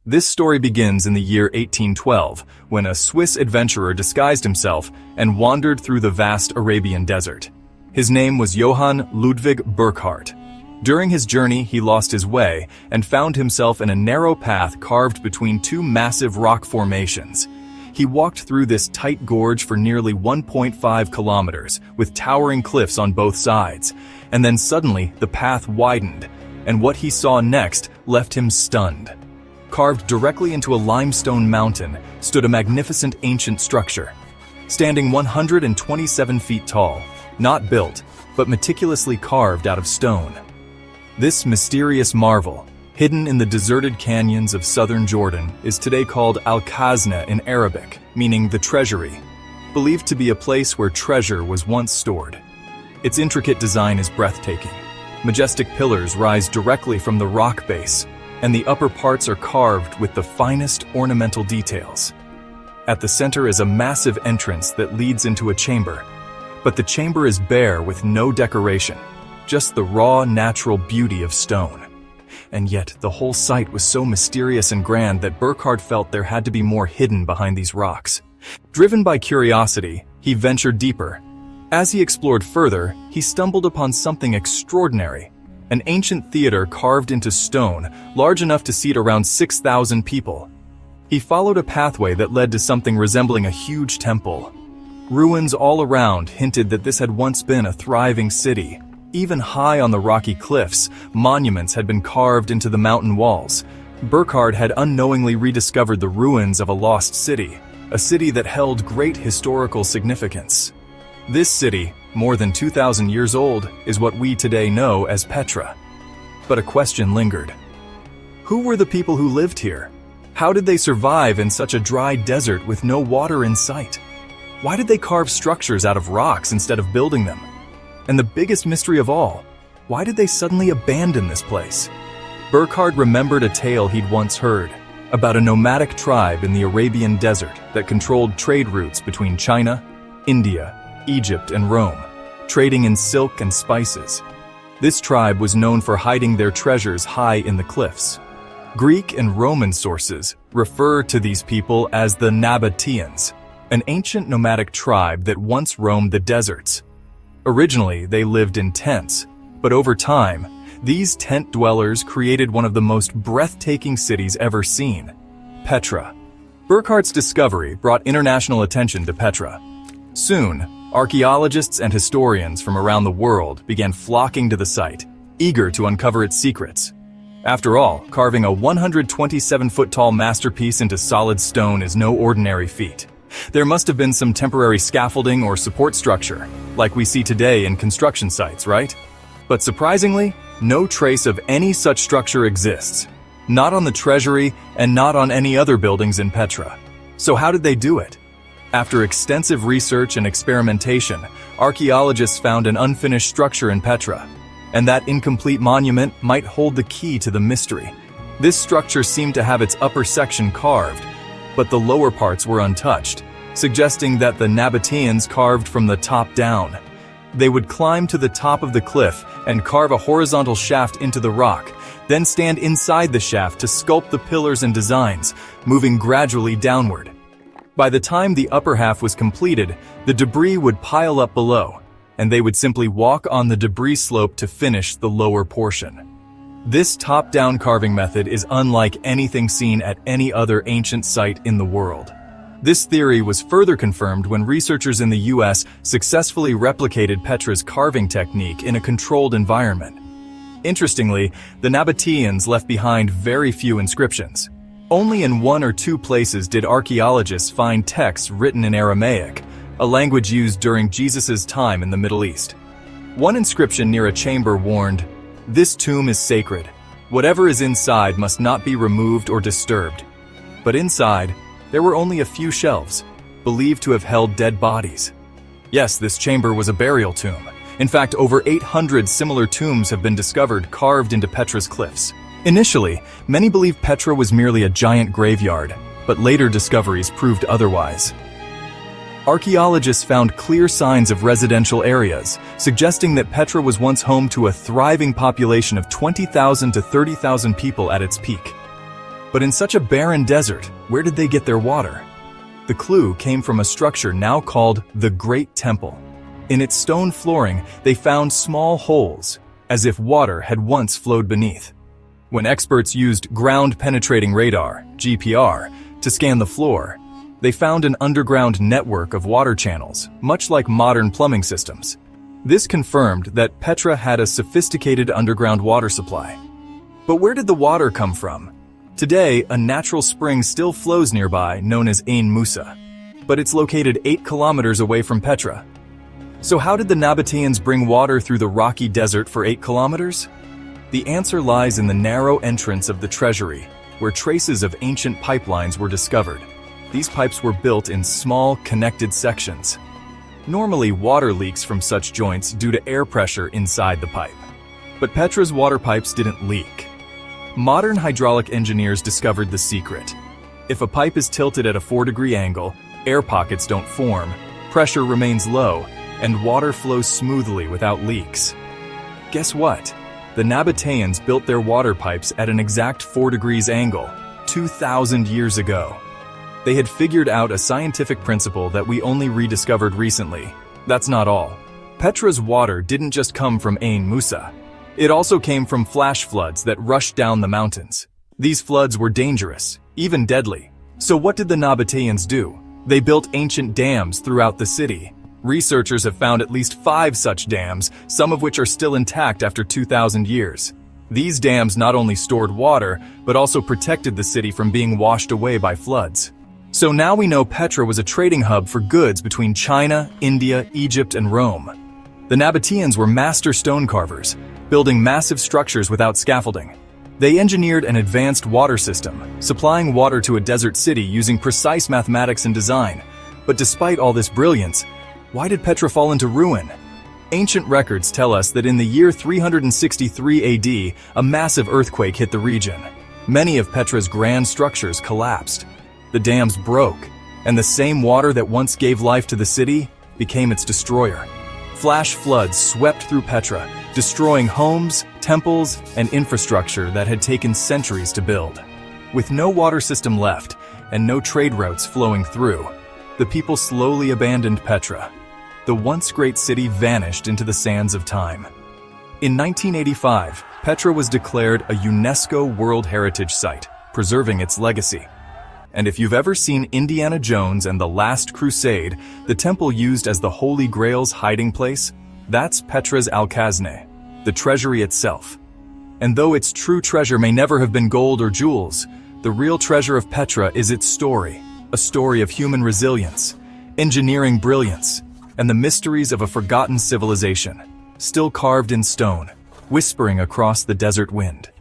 This story begins in the year 1812, when a Swiss adventurer disguised himself and wandered through the vast Arabian desert. His name was Johann Ludwig Burckhardt. During his journey, he lost his way and found himself in a narrow path carved between two massive rock formations. He walked through this tight gorge for nearly 1.5 kilometers, with towering cliffs on both sides, and then suddenly the path widened, and what he saw next left him stunned. Carved directly into a limestone mountain stood a magnificent ancient structure, standing 127 feet tall, not built, but meticulously carved out of stone. This mysterious marvel, hidden in the deserted canyons of southern Jordan, is today called Al-Khazna in Arabic, meaning the Treasury, believed to be a place where treasure was once stored. Its intricate design is breathtaking. Majestic pillars rise directly from the rock base, and the upper parts are carved with the finest ornamental details. At the center is a massive entrance that leads into a chamber, but the chamber is bare with no decoration, just the raw, natural beauty of stone. And yet, the whole site was so mysterious and grand that Burckhardt felt there had to be more hidden behind these rocks. Driven by curiosity, he ventured deeper. As he explored further, he stumbled upon something extraordinary. An ancient theater carved into stone, large enough to seat around 6,000 people. He followed a pathway that led to something resembling a huge temple. Ruins all around hinted that this had once been a thriving city. Even high on the rocky cliffs, monuments had been carved into the mountain walls. Burckhardt had unknowingly rediscovered the ruins of a lost city, a city that held great historical significance. This city, more than 2,000 years old, is what we today know as Petra. But a question lingered. Who were the people who lived here? How did they survive in such a dry desert with no water in sight? Why did they carve structures out of rocks instead of building them? And the biggest mystery of all, why did they suddenly abandon this place? Burckhardt remembered a tale he'd once heard about a nomadic tribe in the Arabian desert that controlled trade routes between China, India, Egypt, and Rome, trading in silk and spices. This tribe was known for hiding their treasures high in the cliffs. Greek and Roman sources refer to these people as the Nabataeans, an ancient nomadic tribe that once roamed the deserts. Originally, they lived in tents, but over time, these tent dwellers created one of the most breathtaking cities ever seen, Petra. Burckhardt's discovery brought international attention to Petra. Soon, archaeologists and historians from around the world began flocking to the site, eager to uncover its secrets. After all, carving a 127-foot-tall masterpiece into solid stone is no ordinary feat. There must have been some temporary scaffolding or support structure, like we see today in construction sites, right? But surprisingly, no trace of any such structure exists. Not on the Treasury and not on any other buildings in Petra. So how did they do it? After extensive research and experimentation, archaeologists found an unfinished structure in Petra, and that incomplete monument might hold the key to the mystery. This structure seemed to have its upper section carved, but the lower parts were untouched, suggesting that the Nabataeans carved from the top down. They would climb to the top of the cliff and carve a horizontal shaft into the rock, then stand inside the shaft to sculpt the pillars and designs, moving gradually downward. By the time the upper half was completed, the debris would pile up below, and they would simply walk on the debris slope to finish the lower portion. This top-down carving method is unlike anything seen at any other ancient site in the world. This theory was further confirmed when researchers in the US successfully replicated Petra's carving technique in a controlled environment. Interestingly, the Nabataeans left behind very few inscriptions. Only in 1 or 2 places did archaeologists find texts written in Aramaic, a language used during Jesus' time in the Middle East. One inscription near a chamber warned, "This tomb is sacred. Whatever is inside must not be removed or disturbed." But inside, there were only a few shelves, believed to have held dead bodies. Yes, this chamber was a burial tomb. In fact, over 800 similar tombs have been discovered carved into Petra's cliffs. Initially, many believed Petra was merely a giant graveyard, but later discoveries proved otherwise. Archaeologists found clear signs of residential areas, suggesting that Petra was once home to a thriving population of 20,000 to 30,000 people at its peak. But in such a barren desert, where did they get their water? The clue came from a structure now called the Great Temple. In its stone flooring, they found small holes, as if water had once flowed beneath. When experts used ground-penetrating radar, GPR, to scan the floor, they found an underground network of water channels, much like modern plumbing systems. This confirmed that Petra had a sophisticated underground water supply. But where did the water come from? Today, a natural spring still flows nearby, known as Ain Musa, but it's located 8 kilometers away from Petra. So how did the Nabataeans bring water through the rocky desert for 8 kilometers? The answer lies in the narrow entrance of the Treasury, where traces of ancient pipelines were discovered. These pipes were built in small, connected sections. Normally, water leaks from such joints due to air pressure inside the pipe. But Petra's water pipes didn't leak. Modern hydraulic engineers discovered the secret. If a pipe is tilted at a 4-degree angle, air pockets don't form, pressure remains low, and water flows smoothly without leaks. Guess what? The Nabataeans built their water pipes at an exact 4 degrees angle, 2,000 years ago. They had figured out a scientific principle that we only rediscovered recently. That's not all. Petra's water didn't just come from Ain Musa. It also came from flash floods that rushed down the mountains. These floods were dangerous, even deadly. So what did the Nabataeans do? They built ancient dams throughout the city. Researchers have found at least 5 such dams, some of which are still intact after 2,000 years. These dams not only stored water, but also protected the city from being washed away by floods. So now we know Petra was a trading hub for goods between China, India, Egypt, and Rome. The Nabataeans were master stone carvers, building massive structures without scaffolding. They engineered an advanced water system, supplying water to a desert city using precise mathematics and design. But despite all this brilliance, why did Petra fall into ruin? Ancient records tell us that in the year 363 AD, a massive earthquake hit the region. Many of Petra's grand structures collapsed. The dams broke, and the same water that once gave life to the city became its destroyer. Flash floods swept through Petra, destroying homes, temples, and infrastructure that had taken centuries to build. With no water system left and no trade routes flowing through, the people slowly abandoned Petra. The once great city vanished into the sands of time. In 1985, Petra was declared a UNESCO World Heritage Site, preserving its legacy. And if you've ever seen Indiana Jones and the Last Crusade, the temple used as the Holy Grail's hiding place, that's Petra's Al-Khazne, the treasury itself. And though its true treasure may never have been gold or jewels, the real treasure of Petra is its story, a story of human resilience, engineering brilliance, and the mysteries of a forgotten civilization, still carved in stone, whispering across the desert wind.